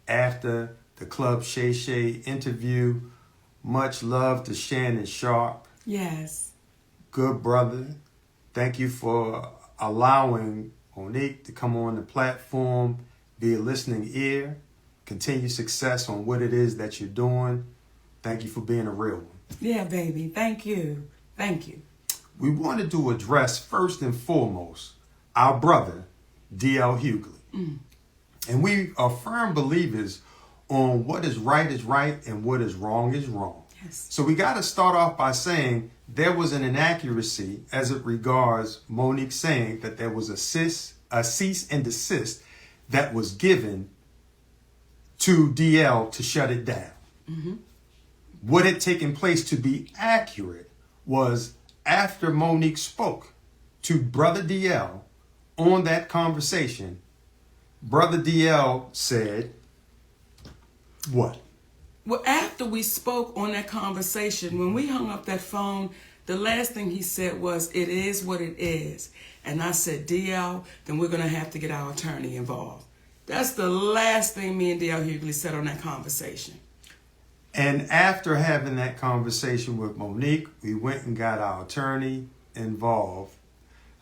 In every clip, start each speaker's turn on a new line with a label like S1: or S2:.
S1: after the Club Shay Shay interview. Much love to Shannon Sharp.
S2: Yes.
S1: Good brother. Thank you for allowing Monique to come on the platform, be a listening ear, continue success on what it is that you're doing. Thank you for being a real one.
S2: Yeah, baby. Thank you. Thank you.
S1: We wanted to address first and foremost our brother, D.L. Hughley. And we are firm believers on what is right and what is wrong.
S2: Yes.
S1: So we got to start off by saying there was an inaccuracy as it regards Monique saying that there was a cease and desist that was given to DL to shut it down.
S2: Mm-hmm.
S1: What had taken place, to be accurate, was after Monique spoke to Brother DL on that conversation, Brother DL said, what?
S2: Well, after we spoke on that conversation, when we hung up that phone, the last thing he said was, it is what it is. And I said, DL, then we're going to have to get our attorney involved. That's the last thing me and DL Hughley said on that conversation.
S1: And after having that conversation with Monique, we went and got our attorney involved,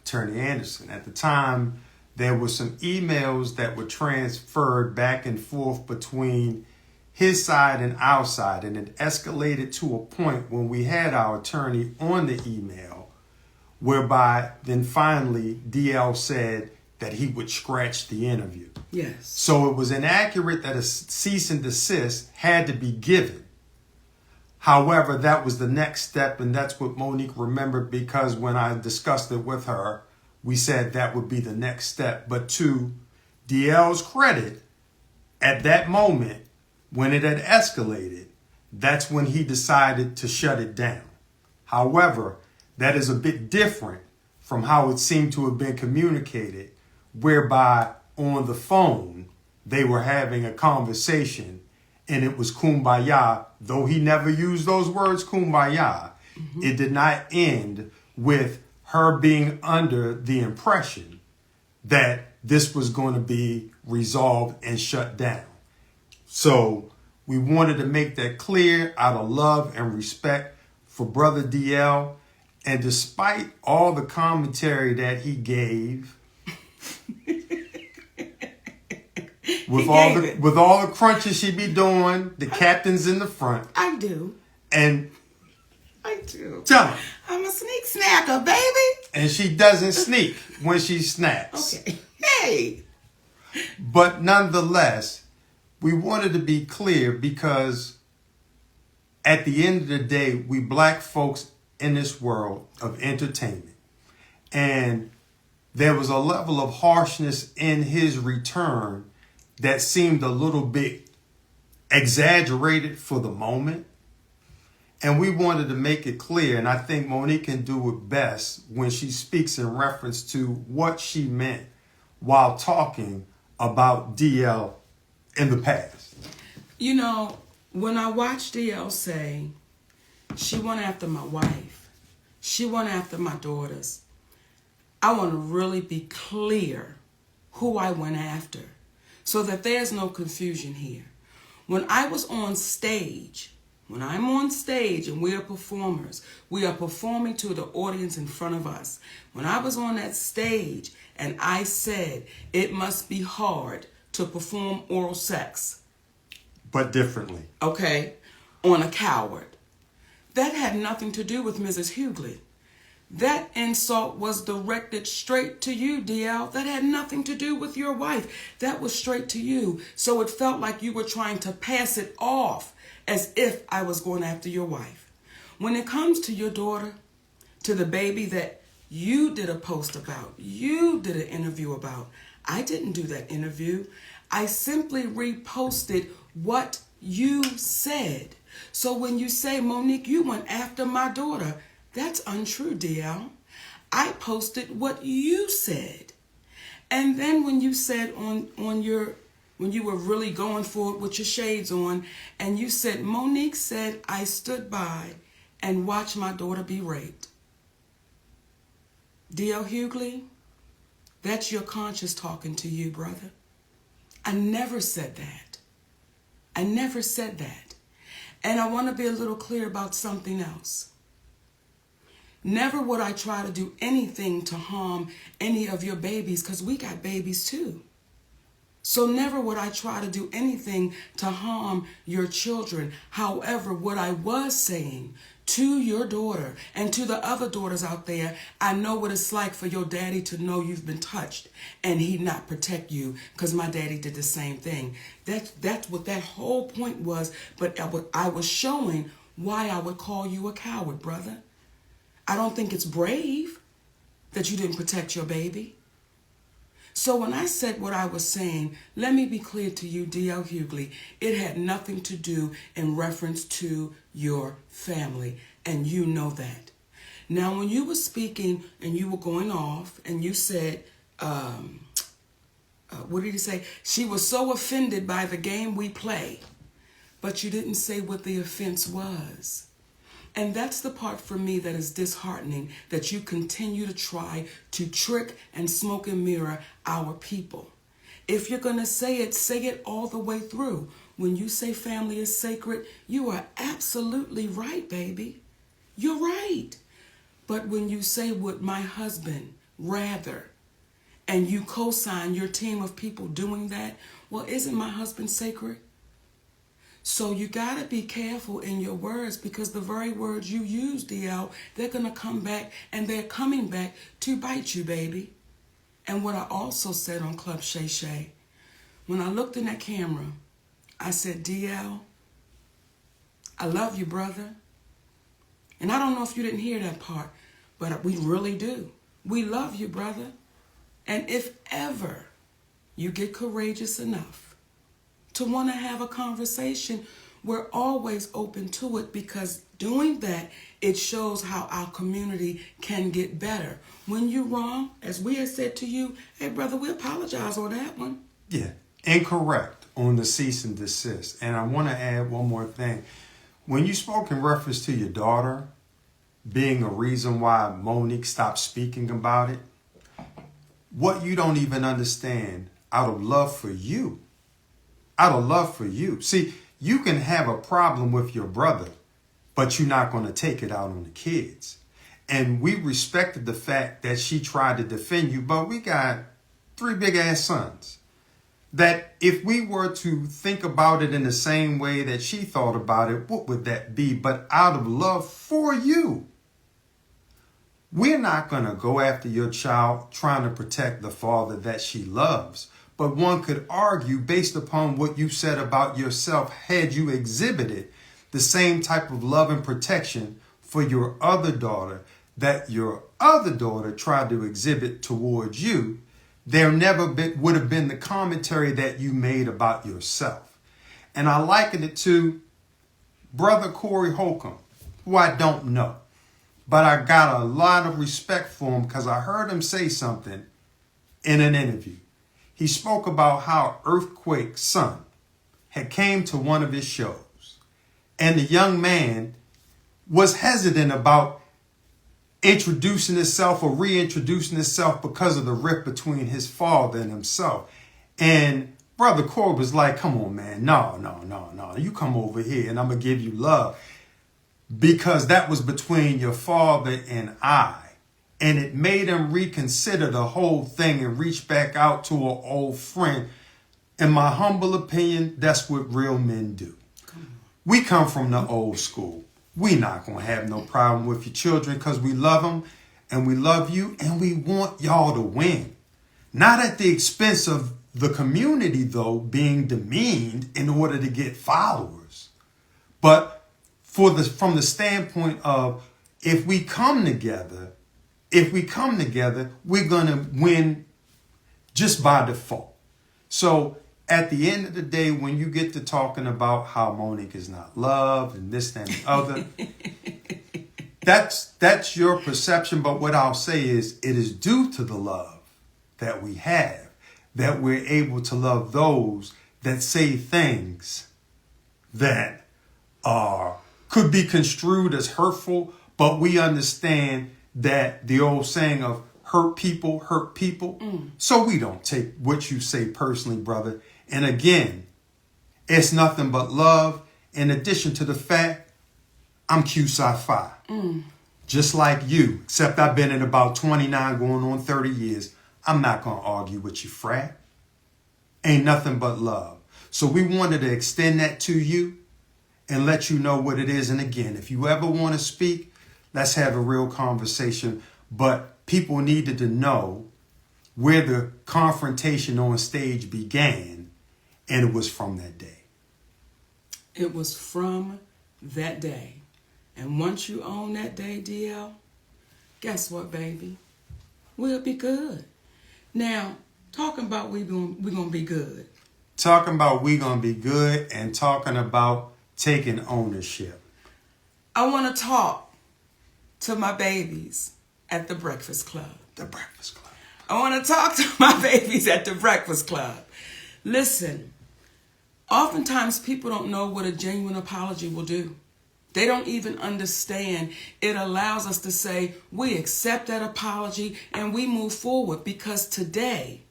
S1: Attorney Anderson. At the time, there were some emails that were transferred back and forth between his side and our side, and it escalated to a point when we had our attorney on the email, whereby then finally DL said that he would scratch the interview.
S2: Yes.
S1: So it was inaccurate that a cease and desist had to be given. However, that was the next step, and that's what Monique remembered, because when I discussed it with her, we said that would be the next step. But to DL's credit, at that moment, when it had escalated, that's when he decided to shut it down. However, that is a bit different from how it seemed to have been communicated, whereby on the phone, they were having a conversation and it was kumbaya. Though he never used those words, kumbaya, It did not end with her being under the impression that this was going to be resolved and shut down. So we wanted to make that clear out of love and respect for Brother DL. And despite all the commentary that he gave, with all the crunches she be doing, the captain's in the front.
S2: I do.
S1: And
S2: I do.
S1: tell him.
S2: I'm a sneak snacker, baby.
S1: And she doesn't sneak when she snacks.
S2: Okay. Hey.
S1: But nonetheless, we wanted to be clear because at the end of the day, we black folks in this world of entertainment. And there was a level of harshness in his return that seemed a little bit exaggerated for the moment. And we wanted to make it clear, and I think Monique can do it best when she speaks in reference to what she meant while talking about DL in the past.
S2: You know, when I watched DL say, she went after my wife, she went after my daughters, I want to really be clear who I went after so that there's no confusion here. When I was on stage, when I'm on stage and we are performers, we are performing to the audience in front of us. When I was on that stage and I said it must be hard to perform oral sex.
S1: But differently.
S2: Okay, on a coward. That had nothing to do with Mrs. Hughley. That insult was directed straight to you, DL. That had nothing to do with your wife. That was straight to you. So it felt like you were trying to pass it off as if I was going after your wife. When it comes to your daughter, to the baby that you did a post about, you did an interview about, I didn't do that interview. I simply reposted what you said. So when you say, Monique, you went after my daughter, that's untrue, DL. I posted what you said. And then when you said when you were really going for it with your shades on, and you said, Monique said, I stood by and watched my daughter be raped. DL Hughley, that's your conscience talking to you, brother. I never said that. I never said that. And I want to be a little clear about something else. Never would I try to do anything to harm any of your babies, because we got babies too. So never would I try to do anything to harm your children. However, what I was saying to your daughter and to the other daughters out there, I know what it's like for your daddy to know you've been touched and he not protect you, because my daddy did the same thing. That's what that whole point was. But I was showing why I would call you a coward, brother. I don't think it's brave that you didn't protect your baby. So when I said what I was saying, let me be clear to you, D.L. Hughley, it had nothing to do in reference to your family, and you know that. Now, when you were speaking and you were going off and you said, what did you say? She was so offended by the game we play, but you didn't say what the offense was. And that's the part for me that is disheartening, that you continue to try to trick and smoke and mirror our people. If you're going to say it all the way through. When you say family is sacred, you are absolutely right, baby. You're right. But when you say would my husband rather, and you co-sign your team of people doing that, well, isn't my husband sacred? So you got to be careful in your words, because the very words you use, DL, they're going to come back, and they're coming back to bite you, baby. And what I also said on Club Shay Shay, when I looked in that camera, I said, DL, I love you, brother. And I don't know if you didn't hear that part, but we really do. We love you, brother. And if ever you get courageous enough to want to have a conversation, we're always open to it, because doing that, it shows how our community can get better. When you're wrong, as we have said to you, hey, brother, we apologize on that one.
S1: Yeah, incorrect on the cease and desist. And I want to add one more thing. When you spoke in reference to your daughter being a reason why Monique stopped speaking about it, what you don't even understand, out of love for you, See, you can have a problem with your brother, but you're not going to take it out on the kids. And we respected the fact that she tried to defend you, but we got 3 big ass sons. That if we were to think about it in the same way that she thought about it, what would that be? But out of love for you, we're not going to go after your child trying to protect the father that she loves. But one could argue, based upon what you said about yourself, had you exhibited the same type of love and protection for your other daughter that your other daughter tried to exhibit towards you, there never would have been the commentary that you made about yourself. And I liken it to Brother Corey Holcomb, who I don't know. But I got a lot of respect for him because I heard him say something in an interview. He spoke about how Earthquake's son had came to one of his shows, and the young man was hesitant about introducing himself or reintroducing himself because of the rift between his father and himself. And Brother Corey was like, come on, man, no, you come over here and I'm going to give you love, because that was between your father and I. And it made him reconsider the whole thing and reach back out to an old friend. In my humble opinion, that's what real men do. We come from the old school. We not going to have no problem with your children, because we love them and we love you and we want y'all to win. Not at the expense of the community, though, being demeaned in order to get followers. But from the standpoint of, if we come together, we're going to win just by default. So at the end of the day, when you get to talking about how Monique is not loved and this, that, and the other, that's your perception. But what I'll say is, it is due to the love that we have that we're able to love those that say things that could be construed as hurtful, but we understand that the old saying of hurt people. So we don't take what you say personally, brother. And again, It's nothing but love, in addition to the fact I'm Q-Sci-Fi. Just like you, except I've been in about 29 going on 30 years. I'm not going to argue with you, frat. Ain't nothing but love. So we wanted to extend that to you and let you know what it is. And again, if you ever want to speak, let's have a real conversation. But people needed to know where the confrontation on stage began, and it was from that day.
S2: It was from that day. And once you own that day, DL, guess what, baby? We'll be good. Now, talking about we gonna be good.
S1: Talking about we gonna be good and talking about taking ownership.
S2: I want to talk to my babies at the Breakfast Club.
S1: The Breakfast Club.
S2: I want to talk to my babies at the Breakfast Club. Listen, oftentimes people don't know what a genuine apology will do. They don't even understand. It allows us to say, we accept that apology and we move forward, because today,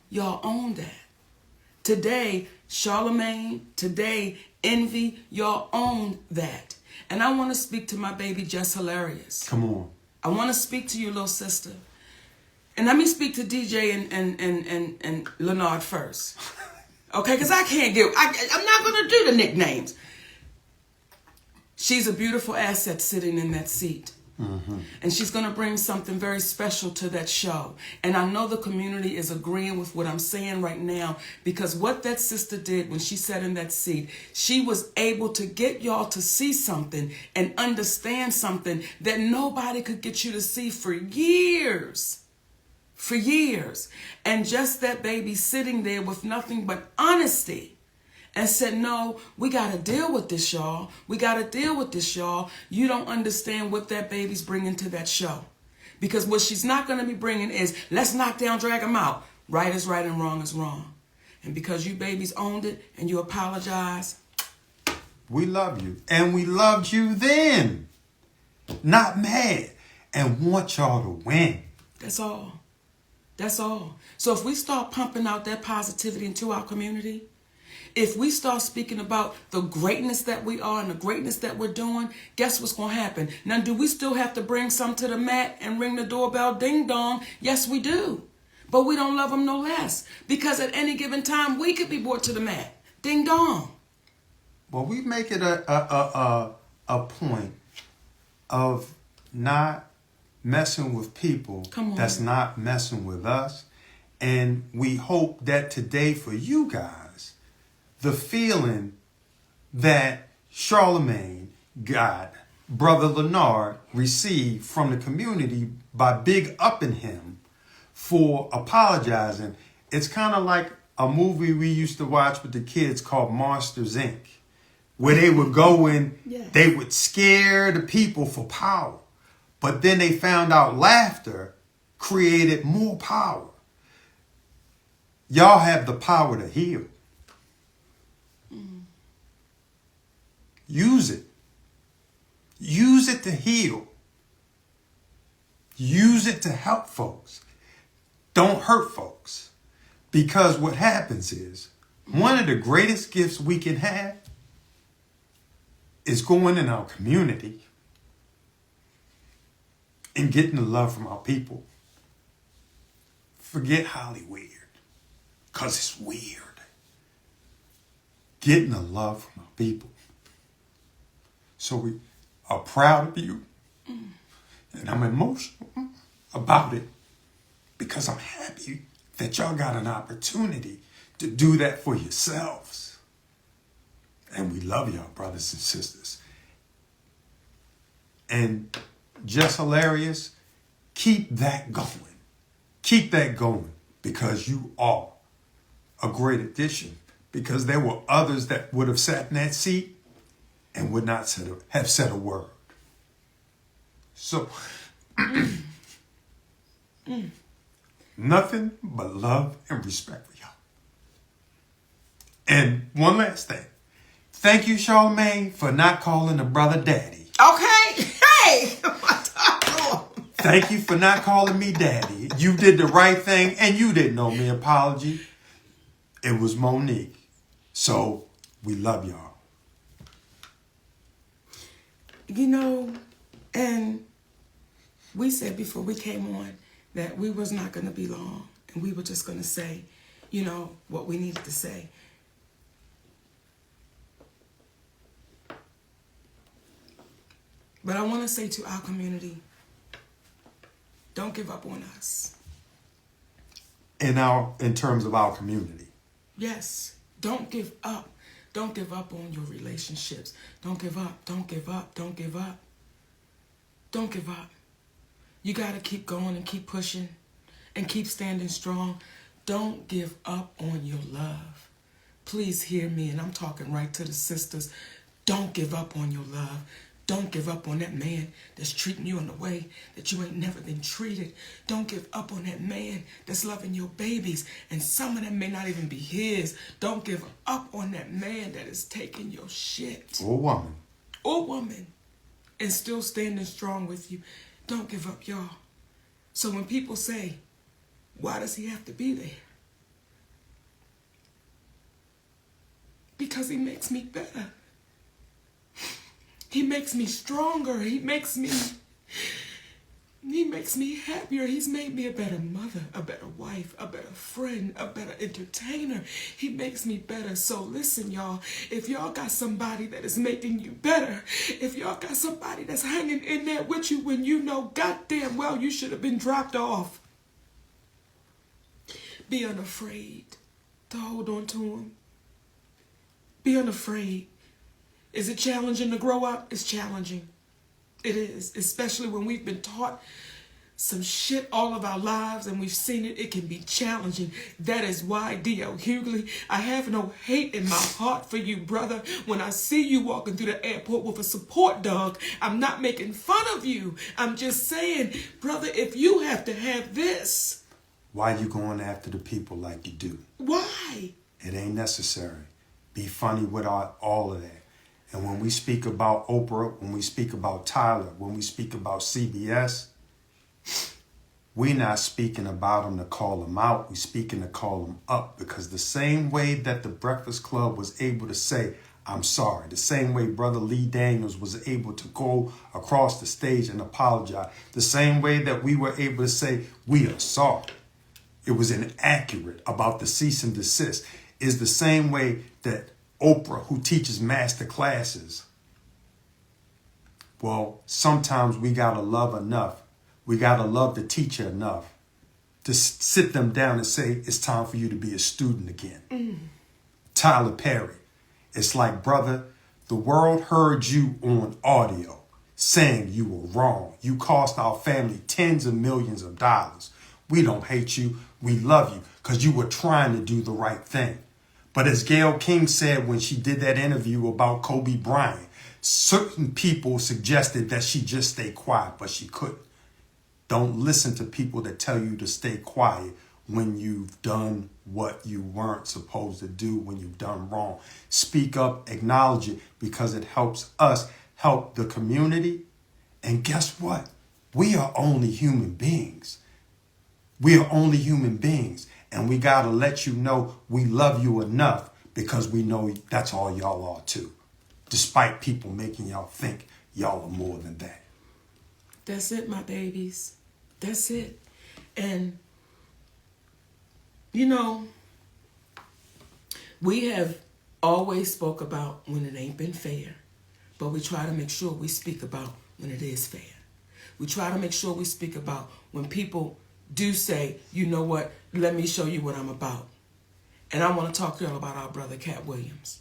S2: y'all own that. Today, Charlemagne, today, Envy, y'all own that. And I want to speak to my baby, Just Hilarious.
S1: Come on.
S2: I want to speak to you, little sister. And let me speak to DJ and Leonard first. Okay, because I'm not going to do the nicknames. She's a beautiful asset sitting in that seat. Mm-hmm. And she's going to bring something very special to that show. And I know the community is agreeing with what I'm saying right now, because what that sister did when she sat in that seat, she was able to get y'all to see something and understand something that nobody could get you to see for years. For years. And just that baby sitting there with nothing but honesty. And said, no, we got to deal with this, y'all. We got to deal with this, y'all. You don't understand what that baby's bringing to that show. Because what she's not going to be bringing is, let's knock down, drag them out. Right is right and wrong is wrong. And because you babies owned it and you apologize.
S1: We love you. And we loved you then. Not mad. And want y'all to win.
S2: That's all. That's all. So if we start pumping out that positivity into our community, if we start speaking about the greatness that we are and the greatness that we're doing, guess what's going to happen? Now, do we still have to bring some to the mat and ring the doorbell ding dong? Yes, we do. But we don't love them no less. Because at any given time, we could be brought to the mat. Ding dong.
S1: Well, we make it a point of not messing with people that's not messing with us. And we hope that today for you guys, the feeling that Charlemagne got, Brother Leonard received from the community by big upping him for apologizing. It's kind of like a movie we used to watch with the kids called Monsters, Inc., where they would go in, they would scare the people for power. But then they found out laughter created more power. Y'all have the power to heal. Use it. Use it to heal. Use it to help folks. Don't hurt folks. Because what happens is, one of the greatest gifts we can have is going in our community and getting the love from our people. Forget Hollywood, because it's weird. Getting the love from our people. So we are proud of you. And I'm emotional about it because I'm happy that y'all got an opportunity to do that for yourselves. And we love y'all, brothers and sisters. And Just Hilarious, keep that going. Keep that going, because you are a great addition. Because there were others that would have sat in that seat and would not have said a word. So, nothing but love and respect for y'all. And one last thing. Thank you, Charlemagne, for not calling the brother daddy.
S2: Okay. Hey.
S1: Thank you for not calling me daddy. You did the right thing, and you didn't owe me an apology. It was Monique. So, We love y'all.
S2: You know, and we said before we came on that we was not going to be long, and we were just going to say, you know, what we needed to say. But I want to say to our community, don't give up on us.
S1: In terms of our community.
S2: Yes, don't give up. Don't give up on your relationships. Don't give up. Don't give up. Don't give up. Don't give up. You got to keep going and keep pushing and keep standing strong. Don't give up on your love. Please hear me, and I'm talking right to the sisters. Don't give up on your love. Don't give up on that man that's treating you in a way that you ain't never been treated. Don't give up on that man that's loving your babies, and some of them may not even be his. Don't give up on that man that is taking your shit.
S1: Or woman.
S2: Or woman. And still standing strong with you. Don't give up, y'all. So when people say, why does he have to be there? Because he makes me better. He makes me stronger. He makes me happier. He's made me a better mother, a better wife, a better friend, a better entertainer. He makes me better. So listen, y'all, if y'all got somebody that is making you better, if y'all got somebody that's hanging in there with you when you know goddamn well you should have been dropped off, be unafraid to hold on to him. Be unafraid. Is it challenging to grow up? It's challenging. It is, especially when we've been taught some shit all of our lives and we've seen it. It can be challenging. That is why, D.L. Hughley, I have no hate in my heart for you, brother. When I see you walking through the airport with a support dog, I'm not making fun of you. I'm just saying, brother, if you have to have this.
S1: Why you going after the people like you do?
S2: Why?
S1: It ain't necessary. Be funny with all of that. And when we speak about Oprah, when we speak about Tyler, when we speak about CBS, we're not speaking about them to call them out. We're speaking to call them up, because the same way that the Breakfast Club was able to say, I'm sorry, the same way Brother Lee Daniels was able to go across the stage and apologize, the same way that we were able to say, we are sorry, it was inaccurate about the cease and desist, is the same way that Oprah, who teaches master classes, well, sometimes we got to love enough. We got to love the teacher enough to sit them down and say, it's time for you to be a student again. Tyler Perry, it's like, brother, the world heard you on audio saying you were wrong. You cost our family tens of millions of dollars. We don't hate you. We love you because you were trying to do the right thing. But as Gayle King said when she did that interview about Kobe Bryant, certain people suggested that she just stay quiet, but she couldn't. Don't listen to people that tell you to stay quiet when you've done what you weren't supposed to do, when you've done wrong. Speak up, acknowledge it, because it helps us help the community. And guess what? We are only human beings. We are only human beings. And we got to let you know we love you enough, because we know that's all y'all are too. Despite people making y'all think y'all are more than that.
S2: That's it, my babies. That's it. And, you know, we have always spoke about when it ain't been fair, but we try to make sure we speak about when it is fair. We try to make sure we speak about when people do say, you know what, let me show you what I'm about. And I want to talk to y'all about our brother, Cat Williams.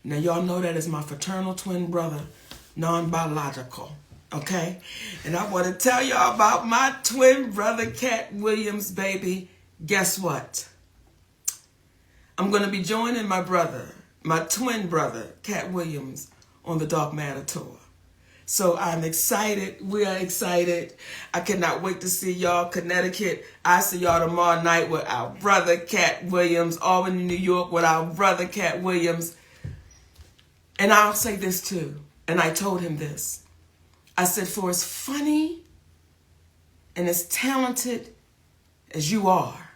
S2: Now, y'all know that is my fraternal twin brother, non-biological, okay? And I want to tell y'all about my twin brother, Cat Williams, baby. Guess what? I'm going to be joining my brother, my twin brother, Cat Williams, on the Dark Matter Tour. So I'm excited. We are excited. I cannot wait to see y'all. Connecticut. I see y'all tomorrow night with our brother, Cat Williams. Albany, New York, with our brother, Cat Williams. And I'll say this too. And I told him this. I said, for as funny and as talented as you are,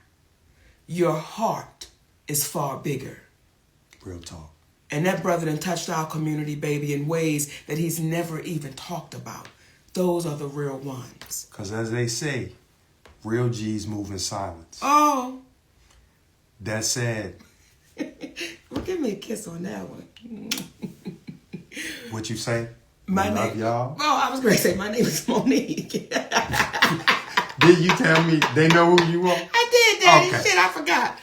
S2: your heart is far bigger.
S1: Real talk.
S2: And that brother done touched our community, baby, in ways that he's never even talked about. Those are the real ones.
S1: Because as they say, real G's move in silence.
S2: Oh.
S1: That said.
S2: Well, give me a kiss on that one.
S1: What you say?
S2: My
S1: I love
S2: name,
S1: y'all.
S2: Oh, I was going to say my name is Monique.
S1: Did you tell me they know who you are?
S2: I did, Daddy.
S1: Okay.
S2: Shit, I forgot.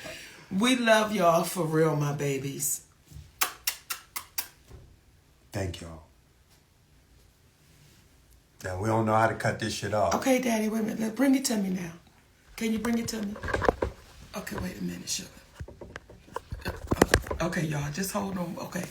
S2: We love y'all for real, my babies.
S1: Thank y'all. Now, we don't know how to cut this shit off.
S2: Okay, Daddy, wait a minute. Bring it to me now. Can you bring it to me? Okay, wait a minute, sugar. Okay, y'all, just hold on. Okay.